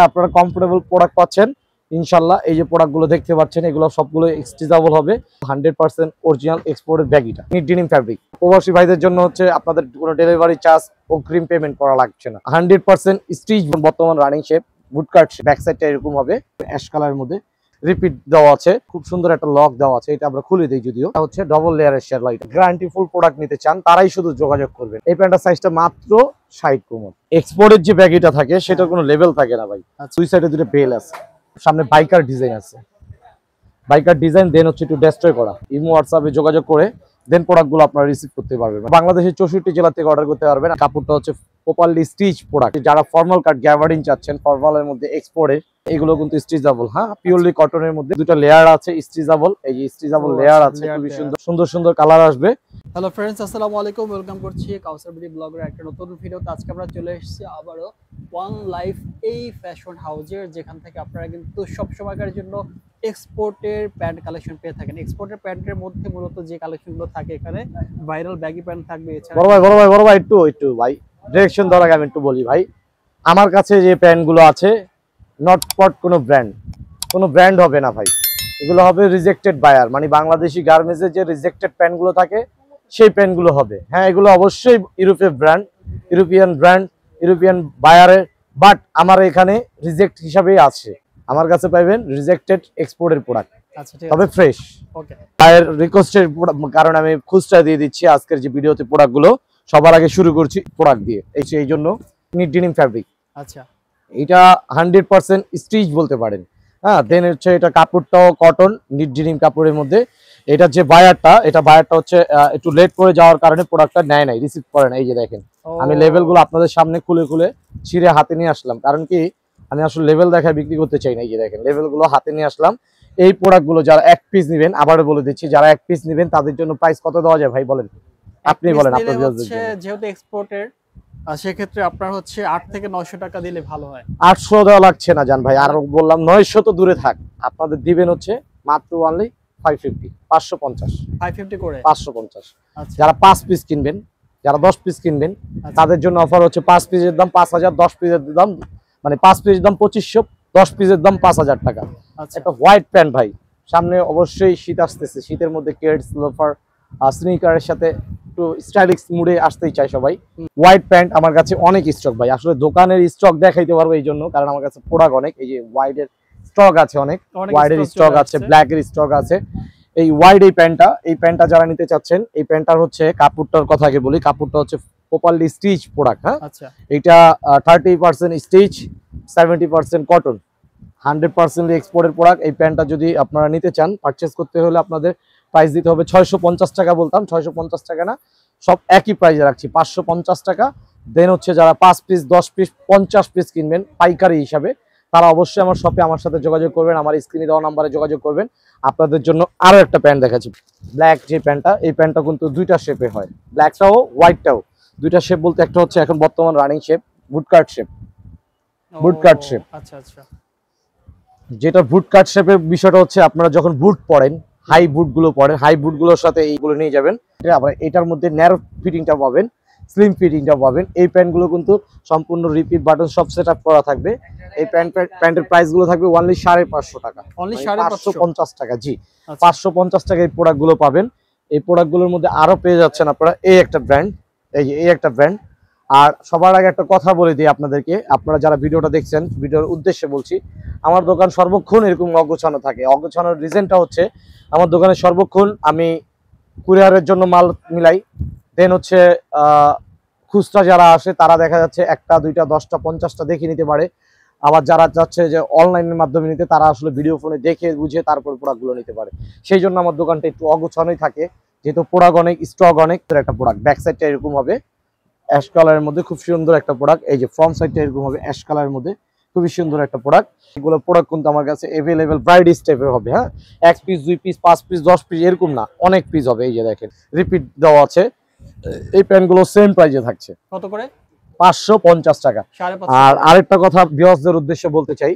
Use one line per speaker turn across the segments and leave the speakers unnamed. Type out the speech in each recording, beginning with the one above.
আপনারা comfortable product পাচ্ছেন ইনশাল্লাহ। এই যে প্রোডাক্টগুলো দেখতে পাচ্ছেন এগুলো সবগুলো স্ট্রেচেবল হবে, 100% অরিজিনাল এক্সপোর্টেড ব্যাগিটা ডেনিম ফ্যাব্রিক। প্রবাসী ভাইদের জন্য হচ্ছে আপনাদের কোনো ডেলিভারি চার্জ অগ্রিম পেমেন্ট করা লাগছে না। 100% স্টিচ, বর্তমান রানিং শেপ, বুটকাট ব্যাক সাইডটা এরকম হবে অ্যাশ কালারের মধ্যে, রিপিট দেওয়া আছে, খুব সুন্দর একটা লক দেওয়া আছে। এটা আমরা খুলে দিই, যদিও হচ্ছে ডবল লেয়ারের share light. Guarantee full product নিতে চান তারাই শুধু যোগাযোগ করবেন। এই প্যান্টের সাইজটা মাত্র 60 কোমর। এক্সপোর্টের যে ব্যাগিটা থাকে সেটা কোনো লেভেল থাকে না ভাই। দুই সাইডে দুটো বেল আছে, সামনে বাইকার ডিজাইন আছে, বাইকার ডিজাইন দেন হচ্ছে একটু ডেস্ট্রয় করা। ইমো হোয়াটসঅ্যাপে যোগাযোগ করে দেন প্রোডাক্টগুলো আপনারা রিসিভ করতে পারবেন। বাংলাদেশের 64 জেলা থেকে অর্ডার করতে পারবেন। কাপড়টা হচ্ছে প্রপারলি স্টিচ প্রোডাক্ট। যারা ফর্মাল কাট গ্যাভারিং চাচ্ছেন, ফর্মালের মধ্যে এক্সপোর্টের, এগুলো কিন্তু স্টিচেবল। হ্যাঁ, পিওরলি কটনের মধ্যে দুটো লেয়ার আছে স্টিচেবল। এই যে স্টিচেবল লেয়ার আছে, খুবই সুন্দর সুন্দর সুন্দর কালার আসবে।
হ্যালো ফ্রেন্ডস, আসসালামু আলাইকুম, ওয়েলকাম করছি কাউসার বিডি ব্লগের একটা নতুন ভিডিওতে। আজকে আমরা চলে এসেছি আবারও ওয়ান লাইফ এই ফ্যাশন হাউজের, যেখান থেকে আপনারা কিন্তু সব সময়কার জন্য এক্সপোর্টের প্যান্ট কালেকশন পেয়ে থাকেন। এক্সপোর্টের প্যান্টের মধ্যে মূলত যে কালেকশনগুলো থাকে এখানে ভাইরাল ব্যাগি প্যান্ট থাকবে। এছাড়া
বড় ভাই একটু ভাই ডিরেকশন দেওয়ার আগে আমি একটু বলি ভাই, আমার কাছে যে প্যান্টগুলো আছে নট ফর কোনো ব্র্যান্ড হবে না ভাই। এগুলো হবে রিজেক্টেড বায়ার, মানে বাংলাদেশি গার্মেন্টসের যে রিজেক্টেড প্যান্টগুলো থাকে সেই প্যান্টগুলো হবে। হ্যাঁ, এগুলো অবশ্যই ইউরোপিয়ান বায়ারের, বাট আমার এখানে রিজেক্ট হিসাবেই আছে। আমার কাছে পাইবেন রিজেক্টেড এক্সপোর্টের প্রোডাক্ট, তবে ফ্রেশ। বায়ার রিকোয়েস্টের কারণে আমি খুচরা দিয়ে দিচ্ছি আজকের যে ভিডিওতে প্রোডাক্টগুলো। সবার আগে শুরু করছি প্রোডাক্ট দিয়ে, এই জন্য ডেনিম ফ্যাব্রিক। আচ্ছা, এটা 100% স্টিচ বলতে পারেন। হ্যাঁ, দেন হচ্ছে এটা কাপড়টাও কটন নিট ডেনিম কাপড়ের মধ্যে। এটা যে বায়ারটা হচ্ছে একটু লেট করে যাওয়ার কারণে প্রোডাক্টটা নেয় নাই, রিসিভ করে না। এই যে দেখেন, আমি লেভেলগুলো আপনাদের সামনে খুলে ছিঁড়ে হাতে নিয়ে আসলাম, কারণ কি আমি আসলে লেভেল দেখায় বিক্রি করতে চাই না। এই যে দেখেন, লেভেলগুলো হাতে নিয়ে আসলাম। এই প্রোডাক্টগুলো যারা এক পিস নেবেন, আবারও বলে দিচ্ছি, যারা এক পিস নেবেন তাদের জন্য প্রাইস কত দেওয়া যায় ভাই বলেন, আপনি বলেন। আপনাদের
যেহেতু এক্সপোর্টের সেক্ষেত্রে আপনার হচ্ছে 8 থেকে 900 টাকা দিলে ভালো হয়।
800 দেওয়া লাগছে না জান ভাই, আর বললাম 900 তো দূরে থাক, আপনাদের দিবেন হচ্ছে মাত্র অনলি 550 করে 550। যারা 5 পিস কিনবেন, যারা 10 পিস কিনবেন তাদের জন্য অফার হচ্ছে 5 পিসের দাম 5000, 10 পিসের দাম মানে 5 পিসের দাম 2500, 10 পিসের দাম 5000 টাকা। একটা হোয়াইট প্যান্ট ভাই, সামনে অবশ্যই শীত আসতেছে, শীতের মধ্যে কেডস, লোফার, স্নিকারের সাথে একটু স্টাইলিশ মুডে আসতেই চায় সবাই। হোয়াইট প্যান্ট আমার কাছে অনেক স্টক ভাই, আসলে দোকানের স্টক দেখাইতে পারবো এই জন্য, কারণ আমার কাছে প্রোডাক্ট অনেক। এই যে হোয়াইটের স্টক আছে, অনেক হোয়াইটের স্টক আছে, ব্ল্যাকের স্টক আছে। এই হোয়াইট এই প্যান্টটা যারা নিতে চাচ্ছেন, এই প্যান্টটার হচ্ছে কাপড়টার কথা আগে বলি। কাপড়টা হচ্ছে প্রপারলি স্টিচ প্রোডাক্ট। হ্যাঁ, এটা 30% স্টিচ, 70% কটন, 100% এক্সপোর্টের প্রোডাক্ট। এই প্যান্টটা যদি আপনারা নিতে চান, পারচেস করতে হলে আপনাদের প্রাইস দিতে হবে 650 টাকা। বলতাম 650 টাকা না, সব একই প্রাইসে রাখছি, 550 টাকা। দেন হচ্ছে যারা 5 পিস, 10 পিস, 50 পিস কিনবেন পাইকারি হিসাবে, তারা অবশ্যই আমার শপে আমার সাথে যোগাযোগ করবেন, আমার স্ক্রিনে দেওয়া নাম্বারে যোগাযোগ করবেন। আপনাদের জন্য আরো একটা প্যান্ট দেখাচ্ছি, ব্ল্যাক যে প্যান্টটা, এই প্যান্টটা কিন্তু দুইটা শেপে হয়, ব্ল্যাকটাও হোয়াইটটাও। দুইটা শেপ বলতে একটা হচ্ছে এখন বর্তমান রানিং শেপ, বুটকাট শেপ। আচ্ছা, যেটা বুটকাট শেপের বিষয়টা হচ্ছে আপনারা যখন বুট পরেন, হাই বুটগুলো পরেন, হাই বুটগুলোর সাথে এইগুলো নিয়ে যাবেন। আবার এটার মধ্যে ন্যারো ফিটিংটা পাবেন, স্লিম ফিটিংটা পাবেন। এই প্যান্টগুলো কিন্তু সম্পূর্ণ রিপিট বাটন সব সেট আপ করা থাকবে। এই প্যান্টের প্রাইস গুলো থাকবে অনলি 550 টাকা, 550 টাকা। জি, 550 টাকা এই প্রোডাক্টগুলো পাবেন। এই প্রোডাক্টগুলোর মধ্যে আরো পেয়ে যাচ্ছেন আপনারা এই একটা ব্র্যান্ড, এই একটা ব্র্যান্ড। আর সবার আগে একটা কথা বলে দিই আপনাদেরকে, আপনারা যারা ভিডিওটা দেখছেন, ভিডিওর উদ্দেশ্যে বলছি, আমার দোকান সর্বক্ষণ এরকম অগোছানো থাকে। অগোছানোর রিজনটা হচ্ছে আমার দোকানে সর্বক্ষণ আমি কুরিয়ারের জন্য মাল মিলাই। দেন হচ্ছে খুচরা যারা আসে তারা দেখা যাচ্ছে 1টা 2টা 10টা 50টা দেখে নিতে পারে। আবার যারা চাচ্ছে যে অনলাইনের মাধ্যমে নিতে, তারা আসলে ভিডিও ফোনে দেখে বুঝে তারপর প্রোডাক্টগুলো নিতে পারে। সেই জন্য আমার দোকানটা একটু অগোছানোই থাকে, যেহেতু প্রোডাক্ট অনেক, স্টক অনেক। একটা প্রোডাক্ট ব্যাক সাইডটা এরকম হবে অ্যাশ কালারের মধ্যে, খুব সুন্দর একটা প্রোডাক্ট। এই যে ফ্রন্ট সাইডটা এরকম হবে অ্যাশ কালারের মধ্যে, খুবই সুন্দর একটা প্রোডাক্ট। এগুলো প্রোডাক্ট কিন্তু আমার কাছে অ্যাভেলেবেল ব্রাইড টাইপের হবে। হ্যাঁ, 1 পিস 2 পিস 5 পিস 10 পিস এরকম না, অনেক পিস হবে। এই যে দেখেন, রিপিট দেওয়া আছে। এই প্যান্টগুলো সেম প্রাইসে থাকছে, কত করে? 550 টাকা। আর আরেকটা কথা ভিউয়ার্সদের উদ্দেশ্যে বলতে চাই,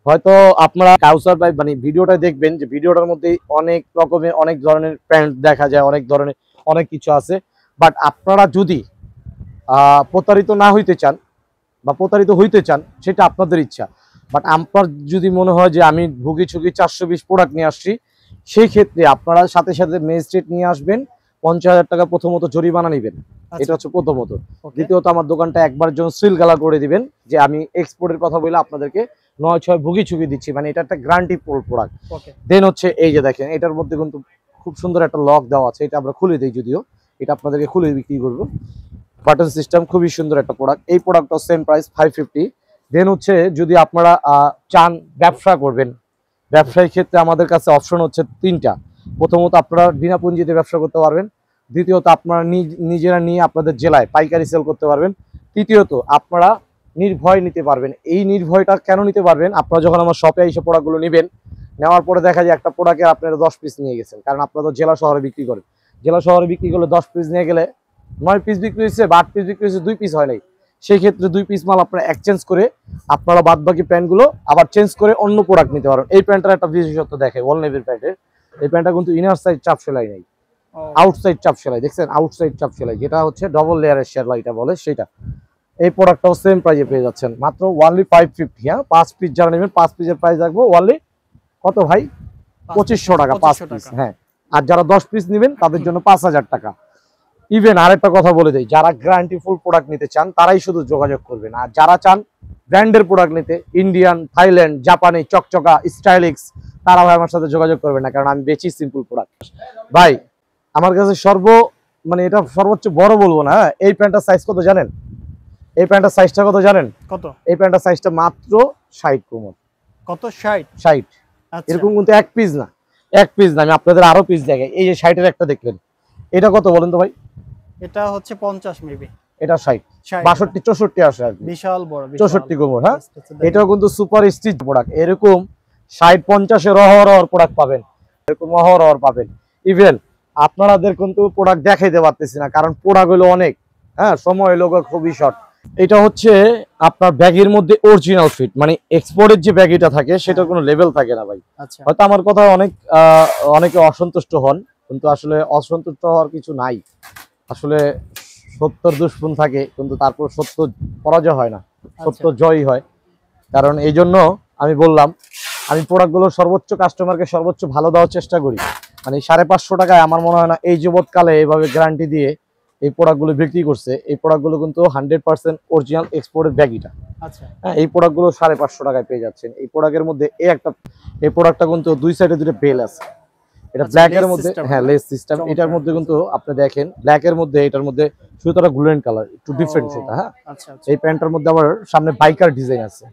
হয়তো আপনারা কাউসার ভাই মানে ভিডিওটা দেখবেন, যে ভিডিওটার মধ্যে অনেক রকমের অনেক ধরনের প্যান্ট দেখা যায়, অনেক ধরনের অনেক কিছু আছে। বাট আপনারা যদি প্রতারিত না হইতে চান বা প্রতারিত হইতে চান, সেটা আপনাদের ইচ্ছা। বাট আপনার যদি মনে হয় যে আমি ভুগি ছুগি 420 প্রোডাক্ট নিয়ে আসছি, সেই ক্ষেত্রে আপনারা সাথে সাথে ম্যাজিস্ট্রেট নিয়ে আসবেন, 50,000 টাকা প্রথমত জরিমানা নেবেন। এটা হচ্ছে প্রথমত। দ্বিতীয়ত আমার দোকানটা একবার জন্য সিল গালা করে দিবেন যে আমি এক্সপোর্টের কথা বলে আপনাদেরকে 9-6 ভুগি ছুগি দিচ্ছি, মানে এটা একটা গ্যারান্টি প্রোডাক্ট। দেন হচ্ছে এই যে দেখেন, এটার মধ্যে কিন্তু খুব সুন্দর একটা লক দেওয়া আছে, এটা আমরা খুলে দিই, যদিও এটা আপনাদেরকে খুলে বিক্রি করবো। বাটন সিস্টেম, খুবই সুন্দর একটা প্রোডাক্ট। এই প্রোডাক্টটা সেম প্রাইস 550। দেন হচ্ছে যদি আপনারা চান ব্যবসা করবেন, ব্যবসায়ী ক্ষেত্রে আমাদের কাছে অপশন হচ্ছে 3টা। প্রথমত আপনারা বিনা পুঁজিতে ব্যবসা করতে পারবেন, দ্বিতীয়ত আপনারা নিজেরা নিয়ে আপনাদের জেলায় পাইকারি সেল করতে পারবেন, তৃতীয়ত আপনারা নির্ভয় নিতে পারবেন। এই নির্ভয়টা কেন নিতে পারবেন, আপনারা যখন আমার শপে এসে প্রোডাক্টগুলো নেবেন, নেওয়ার পরে দেখা যায় একটা প্রোডাক্টে আপনারা 10 পিস নিয়ে গেছেন, কারণ আপনারা তো জেলা শহরে বিক্রি করেন। জেলা শহরে বিক্রি করলে 10 পিস নিয়ে গেলে 9 পিস বিক্রি হয়েছে বা 8 পিস বিক্রি হয়েছে, 2 পিস হয় নাই। সেই ক্ষেত্রে 2 পিস মাল আপনারা এক্সচেঞ্জ করে আপনারা বাদ বাকি প্যান্টগুলো আবার চেঞ্জ করে অন্য প্রোডাক্ট নিতে পারেন। এই প্যান্টটার একটা বিশেষত্ব দেখে ওয়াল নেভের প্যান্টের, এই প্যান্টটা কিন্তু ইনার সাইড চাপ সেলাই নাই, আউটসাইড চাপ সেলাই। দেখছেন আউটসাইড চাপ সেলাই, যেটা হচ্ছে ডবল লেয়ারের সেলাইটা বলে সেটা। এই প্রোডাক্টটাও সেম প্রাইসে পেয়ে যাচ্ছেন, মাত্র ওনলি 550। হ্যাঁ, 5 পিস যারা নেবেন, 5 পিসের প্রাইস রাখবো ওনলি কত ভাই, 2500 টাকা 5 পিস। হ্যাঁ, আর যারা 10 পিস নেবেন তাদের জন্য 5000 টাকা। ইভেন আরেকটা কথা বলে দেই, যারা গ্যারান্টি ফুল প্রোডাক্ট নিতে চান তারাই শুধু যোগাযোগ করবেন, আর যারা চান ব্র্যান্ডের প্রোডাক্ট নিতে, ইন্ডিয়ান, থাইল্যান্ড, জাপানি, চকচকা, স্টাইলিক্স, তারা ভাই আমার সাথে যোগাযোগ করবেন না, কারণ আমি বেচি সিম্পল প্রোডাক্ট। ভাই আমার কাছে মানে এটা সর্বোচ্চ বড় বলবো না, এই প্যান্টটার সাইজ কত জানেন? এই প্যান্টটার সাইজটা কত জানেন? কত? এই প্যান্টটার সাইজটা মাত্র 60 কোমর। কত? 60। এরকম কিন্তু এক পিস না, এক পিস না, আমি আপনাদের আরো পিস দেখাই। এই যে 60-এর একটা দেখলেন, এটা কত বলেন তো ভাই?
এটা হচ্ছে 50 মেবি। এটা
60, 62, 64 আসে আর কি,
বিশাল বড়
64 কোমর। হ্যাঁ, এটাও কিন্তু সুপার স্টিচ প্রোডাক্ট। এরকম 60-50-এর অহরহ প্রোডাক্ট পাবেন, এরকম অহরহ পাবেন। ইভেন আপনাদের কিন্তু প্রোডাক্ট দেখাইতে পারতেছি না, কারণ প্রোডাক্ট হলো অনেক। হ্যাঁ, সময় লোক খুবই শর্ট। এটা হচ্ছে আপনার ব্যাগের মধ্যে অরিজিনাল ফিট, মানে এক্সপোর্টের যে ব্যাগিটা থাকে সেটা কোনো লেভেল থাকে না ভাই। হয়তো আমার কথা অনেকে অসন্তুষ্ট হন, কিন্তু আসলে অসন্তুষ্ট হওয়ার কিছু নাই। আসলে সত্যর দুষ্পণ থাকে, কিন্তু তারপর সত্য পরাজয় হয় না, সত্য জয়ী হয়। কারণ এই জন্য আমি বললাম, আমি প্রোডাক্টগুলো সর্বোচ্চ কাস্টমারকে সর্বোচ্চ ভালো দেওয়ার চেষ্টা করি। মানে 550 টাকায় আমার মনে হয় না এই যাবৎকালে এইভাবে গ্যারান্টি দিয়ে এই প্রোডাক্টগুলো বিক্রি করছে। এই প্রোডাক্টগুলো কিন্তু 100% অরিজিনাল এক্সপোর্টের ব্যাগিটা। আচ্ছা, হ্যাঁ, এই প্রোডাক্টগুলো 550 টাকায় পেয়ে যাচ্ছেন। এই প্রোডাক্টের মধ্যে এই প্রোডাক্টটা কিন্তু দুই সাইডে দুটো বেল আছে। এটা ব্ল্যাক এর মধ্যে, হ্যাঁ, লেস সিস্টেম। এটার মধ্যে কিন্তু আপনি দেখেন ব্ল্যাক এর মধ্যে, এটার মধ্যে সুতোটা গোল্ডেন কালার, একটু ডিফারেন্ট সেটা। হ্যাঁ, এই প্যান্টটার মধ্যে আবার সামনে বাইকার ডিজাইন আছে,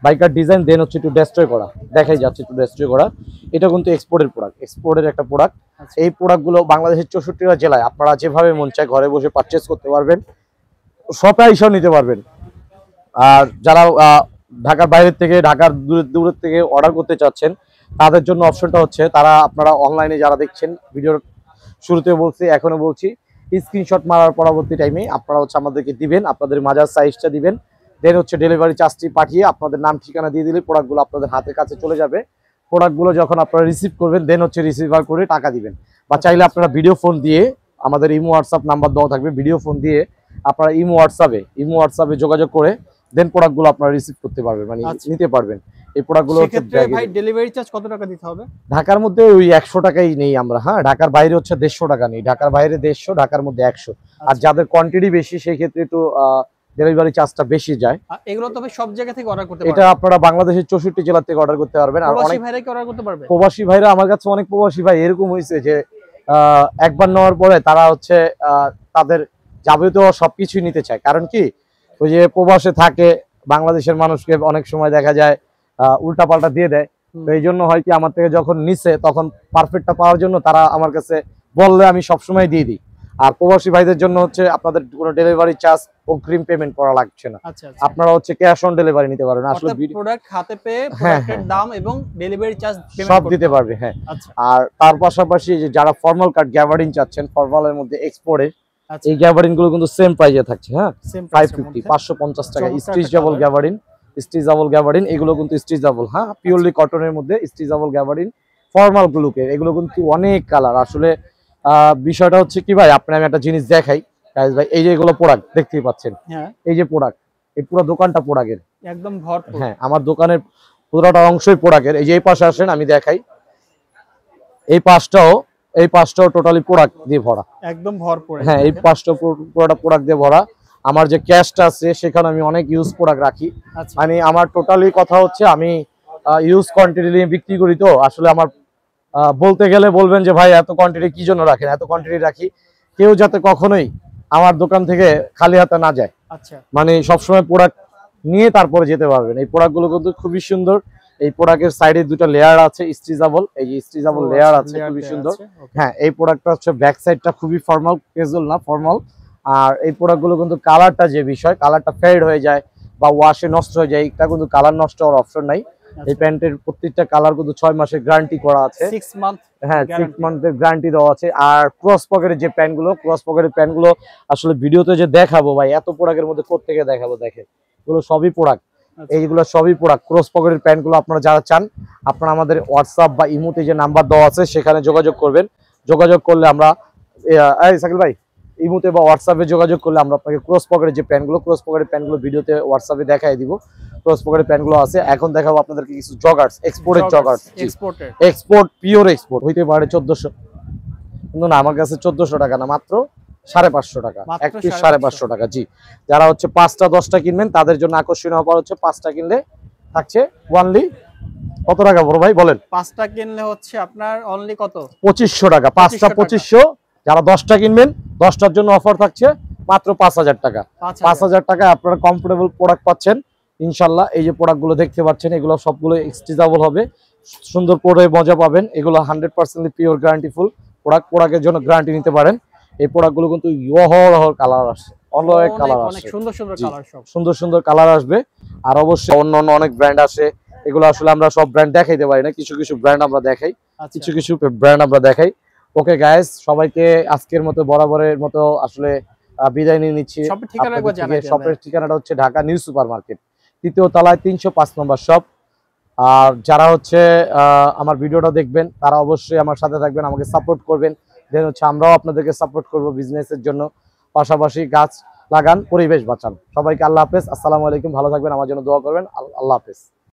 বাইকার ডিজাইন। দেন হচ্ছে একটু ডেস্ট্রয় করা, দেখাই যাচ্ছে একটু ডেস্ট্রয় করা। এটা কিন্তু এক্সপোর্টের প্রোডাক্ট, এক্সপোর্টের একটা প্রোডাক্ট। এই প্রোডাক্টগুলো বাংলাদেশের 64টা জেলায় আপনারা যেভাবে মন চায় ঘরে বসে পারচেস করতে পারবেন, শপে এসেও নিতে পারবেন। আর যারা ঢাকার বাইরের থেকে, ঢাকার দূরের থেকে অর্ডার করতে চাচ্ছেন, তাদের জন্য অপশনটা হচ্ছে আপনারা অনলাইনে যারা দেখছেন, ভিডিওর শুরুতে বলছি, এখনো বলছি, স্ক্রিনশট মারার পরবর্তী টাইমে আপনারা হচ্ছে আমাদেরকে দিবেন, আপনাদের মাজার সাইজটা দিবেন। দেন হচ্ছে ডেলিভারি চার্জটি পাঠিয়ে আপনাদের নাম ঠিকানা দিয়ে দিলে প্রোডাক্টগুলো আপনাদের হাতের কাছে চলে যাবে। প্রোডাক্টগুলো যখন আপনারা রিসিভ করবেন, দেন হচ্ছে রিসিভার করে টাকা দিবেন। বা চাইলে আপনারা ভিডিও ফোন দিয়ে, আমাদের ইমো হোয়াটসঅ্যাপ নাম্বার দেওয়া থাকবে, ভিডিও ফোন দিয়ে আপনারা ইমো হোয়াটসঅ্যাপে যোগাযোগ করে দেন প্রোডাক্টগুলো আপনারা রিসিভ করতে পারবেন, মানে নিতে পারবেন। এই প্রোডাক্টগুলো
ভাই ডেলিভারি চার্জ কত টাকা দিতে হবে?
ঢাকার মধ্যে ওই 100 টাকাই নেই আমরা। হ্যাঁ, ঢাকার বাইরে হচ্ছে 150 টাকা নেই, ঢাকার বাইরে 150, ঢাকার মধ্যে 100। আর যাদের কোয়ান্টিটি বেশি সেই ক্ষেত্রে একটু ডেলিভারি চার্জটা বেশি যায়।
এগুলো তবে সব জায়গা থেকে অর্ডার করতে পারবেন,
এটা আপনারা বাংলাদেশের 64 জেলা থেকে অর্ডার করতে পারবেন। আর অনেক
ভাইরা কি অর্ডার করতে পারবে?
প্রবাসী ভাইরা, আমার কাছে অনেক প্রবাসী ভাই এরকম হয়েছে যে একবার নেওয়ার পরে তারা হচ্ছে তাদের যাবতীয় সবকিছুই নিতে চায়। কারণ কি, ওই যে প্রবাসে থাকে, বাংলাদেশের মানুষকে অনেক সময় দেখা যায় উল্টা পাল্টা দিয়ে দেয়। তো এই জন্য হয় কি, আমার থেকে যখন নিছে তখন পারফেক্টটা পাওয়ার জন্য তারা আমার কাছে বললে আমি সবসময় দিয়ে দিই। আর প্রবাসী ভাইদের জন্য হচ্ছে আপনাদের কোনো ডেলিভারি চার্জ অগ্রিম পেমেন্ট করা লাগছে না, আপনারা হচ্ছে ক্যাশ অন ডেলিভারি নিতে পারবেন। আসলে
প্রোডাক্ট হাতে পেয়ে প্রোডাক্টের দাম এবং ডেলিভারি চার্জ
সব দিতে পারবে। হ্যাঁ, আর তার পাশাপাশি যে যারা ফর্মাল কাট গ্যাবার্ডিন চাচ্ছেন, ফর্মালের মধ্যে এক্সপোর্টের, এই গ্যাবার্ডিন গুলো কিন্তু সেম প্রাইসে থাকছে। হ্যাঁ, 550, 550 টাকা স্ট্রিচেবল গ্যাবার্ডিন, এগুলো কিন্তু স্ট্রিচেবল। হ্যাঁ, পিওরলি কটনের মধ্যে স্ট্রিচেবল গ্যাবার্ডিন ফর্মাল গুলোকে, এগুলো কিন্তু অনেক কালার। আসলে বিষয়টা হচ্ছে কি ভাই, আমি একটা জিনিস দেখাই ভাই, এই যে এগুলো প্রোডাক্ট দেখতেই পাচ্ছেন, এই যে প্রোডাক্ট, এই পুরো দোকানটা প্রোডাক্টের,
একদম ভরপুর।
হ্যাঁ, আমার দোকানের পুরোটা অংশই প্রোডাক্টের। এই যে এই পাশে আসেন, আমি দেখাই। এই পাশটাও টোটালি প্রোডাক্ট দিয়ে ভরা।
একদম ভরপুর।
হ্যাঁ, এই পাশটা পুরোটা প্রোডাক্ট দিয়ে ভরা। আমার যে ক্যাশটা আছে সেখানে আমি অনেক ইউজ প্রোডাক্ট রাখি।
আচ্ছা।
মানে আমার টোটালি কথা হচ্ছে আমি ইউজ কোয়ান্টিটি নিয়ে বিক্রি করি, তো আসলে আমার বলতে গেলে বলবেন যে ভাই এত কোয়ান্টিটি কি জন্য রাখেন। এত কোয়ান্টিটি রাখি কেউ যাতে কখনোই আমার দোকান থেকে খালি হাতে না যায়।
আচ্ছা।
মানে সবসময় প্রোডাক্ট নিয়ে তারপরে যেতে পারবেন। এই প্রোডাক্টগুলো কিন্তু খুবই সুন্দর। এই প্রোডাক্টের সাইডে দুটো লেয়ার আছে স্ট্রেচেবল, এই যে স্ট্রেচেবল লেয়ার আছে, খুবই সুন্দর। হ্যাঁ, এই প্রোডাক্টটা হচ্ছে ব্যাক সাইডটা খুবই ফর্মাল, ক্যাজুয়াল না ফর্মাল। আর এই প্রোডাক্টগুলো কিন্তু কালারটা যে বিষয়, কালারটা ফেড হয়ে যায় বা ওয়াশে নষ্ট হয়ে যায়, এটা কিন্তু কালার নষ্ট হওয়ার অপশন নাই। এই প্যান্টের প্রত্যেকটা কালার কিন্তু 6 মাসের গ্যারান্টি করা আছে।
6 মান্থ,
হ্যাঁ 6 মান্থের গ্যারান্টি দেওয়া আছে। আর ক্রস পকেটের যে প্যান্টগুলো আসলে ভিডিওতে যে দেখাবো ভাই, এত প্রোডাক্টের মধ্যে কোত্থেকে দেখাবো, দেখেন এগুলো সবই প্রোডাক্ট। এইগুলো সবই প্রোডাক্ট। ক্রস পকেটের প্যান্টগুলো আপনারা যারা চান, আপনারা আমাদের হোয়াটসঅ্যাপ বা ইমোতে যে নাম্বার দেওয়া আছে সেখানে যোগাযোগ করবেন। যোগাযোগ করলে আমরা সাকিল ভাই ইমোতে বা হোয়াটসঅ্যাপে যোগাযোগ করলে আমরা আপনাকে ক্রস পকেটের যে প্যান্টগুলো ভিডিওতে হোয়াটসঅ্যাপে দেখাই দিব। ক্রস পকেটের প্যান্টগুলো আছে। এখন দেখাবো আপনাদেরকে কিছু joggers, exported joggers, export, pure export. হইতে পারে 1400, কিন্তু না আমার কাছে 1400 টাকা না, মাত্র 550 টাকা, এক পিস 550 টাকা। জি, যারা হচ্ছে 5টা 10টা কিনবেন তাদের জন্য আকর্ষণীয় অফার হচ্ছে 5টা কিনলে থাকছে ওয়ানলি কত টাকা বড় ভাই বলেন?
5টা কিনলে হচ্ছে আপনার অনলি কত?
2500 টাকা। 5টা 2500। যারা 10টা কিনবেন 10টার জন্য অফার থাকছে মাত্র 5000 টাকা। 5000 টাকায় আপনারা কমফোর্টেবল প্রোডাক্ট পাচ্ছেন ইনশাল্লাহ। এই যে প্রোডাক্টগুলো দেখতে পাচ্ছেন এগুলো সবগুলো স্ট্রেচেবল হবে, সুন্দর পরে মজা পাবেন। এগুলো 100% পিওর গ্যারান্টিফুল প্রোডাক্টের জন্য গ্যারান্টি নিতে পারেন। এই প্রোডাক্টগুলো কিন্তু অহরহ কালার আসে, অনেক কালার আসে, সুন্দর সুন্দর কালার আসবে। আর অবশ্যই অন্য অনেক ব্র্যান্ড আসে, এগুলো আসলে আমরা সব ব্র্যান্ড দেখাইতে পারি না, কিছু কিছু ব্র্যান্ড আমরা দেখাই, কিছু ব্র্যান্ড আমরা দেখাই। ওকে গাইস, সবাইকে আজকের মতো বরাবরের মতো আসলে বিদায় নিয়ে নিচ্ছি। শপের ঠিকানাটা হচ্ছে ঢাকা নিউ সুপার মার্কেট, 3য় তলায় 305 নম্বর শপ। আর যারা হচ্ছে আমার ভিডিওটা দেখবেন তারা অবশ্যই আমার সাথে থাকবেন, আমাকে সাপোর্ট করবেন। দেন হচ্ছে আমরাও আপনাদেরকে সাপোর্ট করব বিজনেসের জন্য। পাশাপাশি গাছ লাগান, পরিবেশ বাঁচান। সবাইকে আল্লাহ হাফেজ, আসসালামু আলাইকুম, ভালো থাকবেন, আমার জন্য দোয়া করবেন। আল্লাহ হাফেজ।